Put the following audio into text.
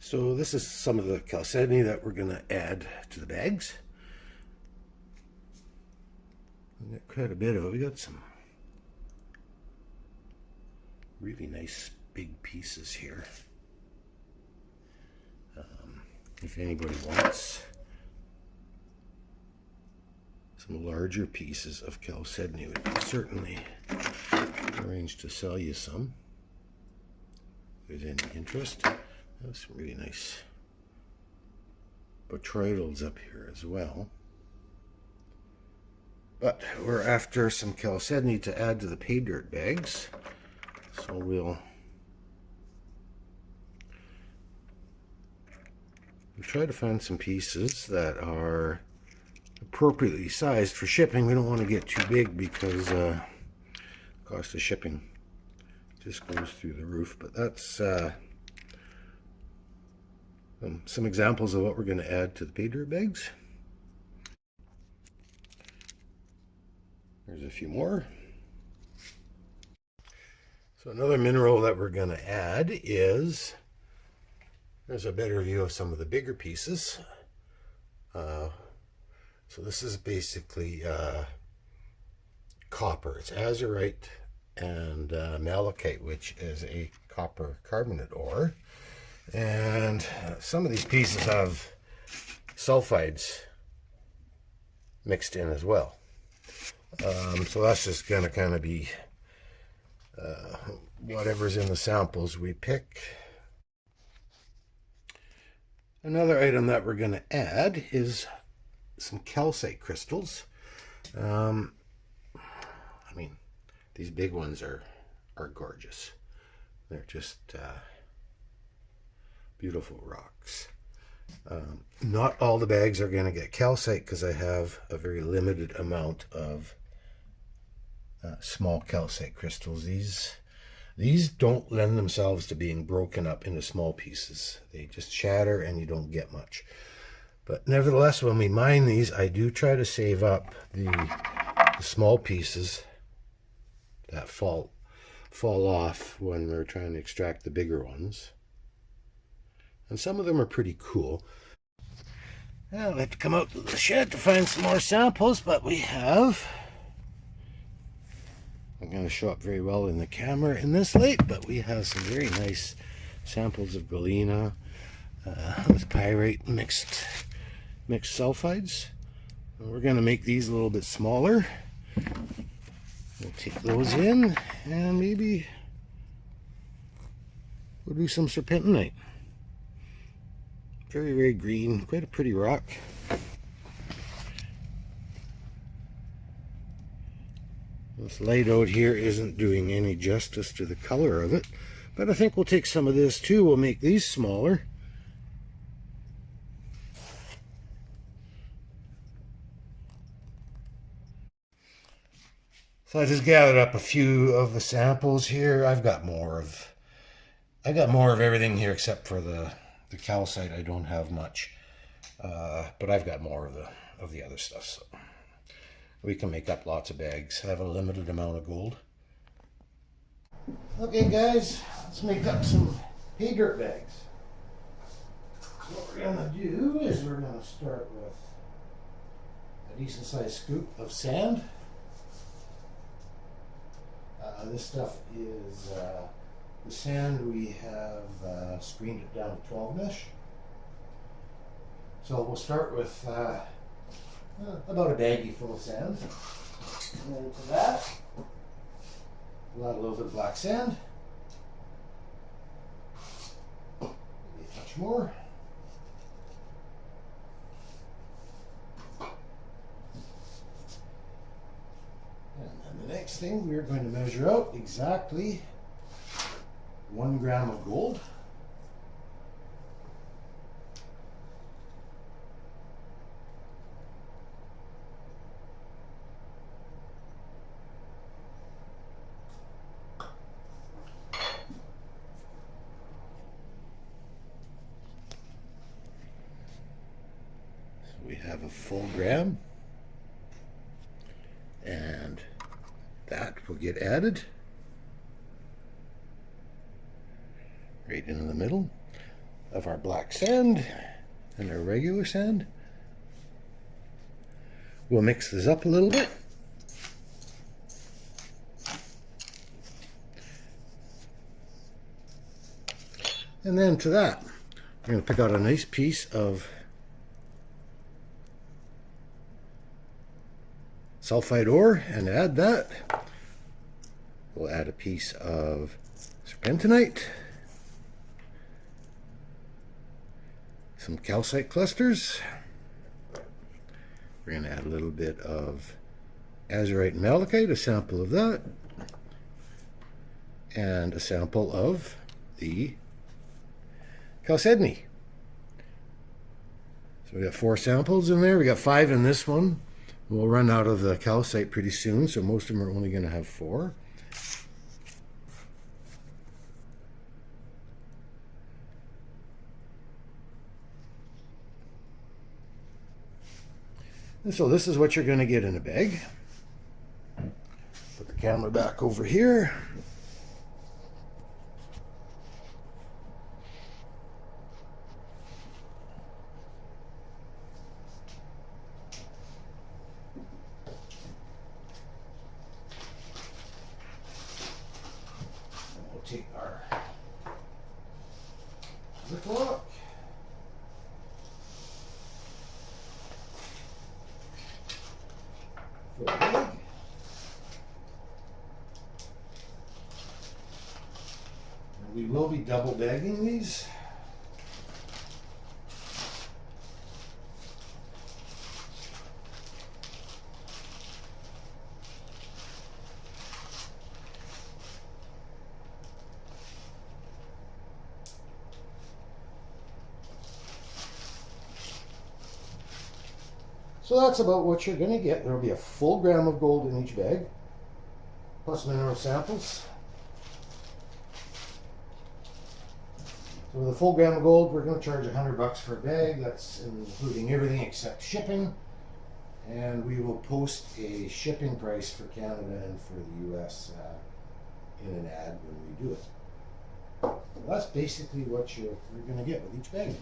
So this is some of the chalcedony that we're going to add to the bags. We got quite a bit of it. We got some really nice big pieces here. If anybody wants some larger pieces of chalcedony, we can certainly arrange to sell you some. If there's any interest. There's some really nice botryoidals up here as well. But we're after some chalcedony to add to the pay dirt bags. So we'll try to find some pieces that are appropriately sized for shipping. We don't want to get too big because the cost of shipping just goes through the roof. But that's some examples of what we're going to add to the pay dirt bags. There's a few more. So another mineral that we're going to add is, there's a better view of some of the bigger pieces. So this is basically copper. It's azurite and malachite, which is a copper carbonate ore. And some of these pieces have sulfides mixed in as well. So that's just going to kind of be whatever's in the samples we pick. Another item that we're going to add is some calcite crystals. I mean, these big ones are gorgeous. They're just beautiful rocks. Not all the bags are going to get calcite because I have a very limited amount of small calcite crystals. These don't lend themselves to being broken up into small pieces. They just shatter and you don't get much. But nevertheless, when we mine these, I do try to save up the small pieces that fall off when we're trying to extract the bigger ones. And some of them are pretty cool. I'll have to come out to the shed to find some more samples, but we have. I'm going to show up very well in the camera in this light, but we have some very nice samples of galena with pyrite mixed sulfides. And we're going to make these a little bit smaller. We'll take those in and maybe we'll do some serpentinite. Very, very green, quite a pretty rock. This light out here isn't doing any justice to the color of it, but I think we'll take some of this too. We'll make these smaller. So I just gathered up a few of the samples here. I've got more of everything here except for the calcite. I don't have much, but I've got more of the other stuff. So we can make up lots of bags. I have a limited amount of gold. Okay, guys, let's make up some pay dirt bags. What we're gonna do is we're gonna start with a decent sized scoop of sand. This stuff is the sand. We have screened it down to 12 mesh. So we'll start with about a baggie full of sand. And then to that, we'll add a little bit of black sand. Maybe a touch more. And then the next thing, we're going to measure out exactly 1 gram of gold. We have a full gram, and that will get added right into the middle. of our black sand and our regular sand. We'll mix this up a little bit. And then to that, I'm going to pick out a nice piece of sulfide ore and add that. We'll add a piece of serpentinite, some calcite clusters. We're going to add a little bit of azurite and malachite, a sample of that, and a sample of the chalcedony. So we got 4 samples in there. We got 5 in this one. We'll run out of the calcite pretty soon, so most of them are only going to have 4. And so this is what you're going to get in a bag. Put the camera back over here. Take our ziploc. Fill the bag. And we will be double bagging these. So that's about what you're going to get. There will be a full gram of gold in each bag, plus mineral samples. So with a full gram of gold, we're going to charge $100 for a bag. That's including everything except shipping. And we will post a shipping price for Canada and for the US in an ad when we do it. So that's basically what you're going to get with each bag.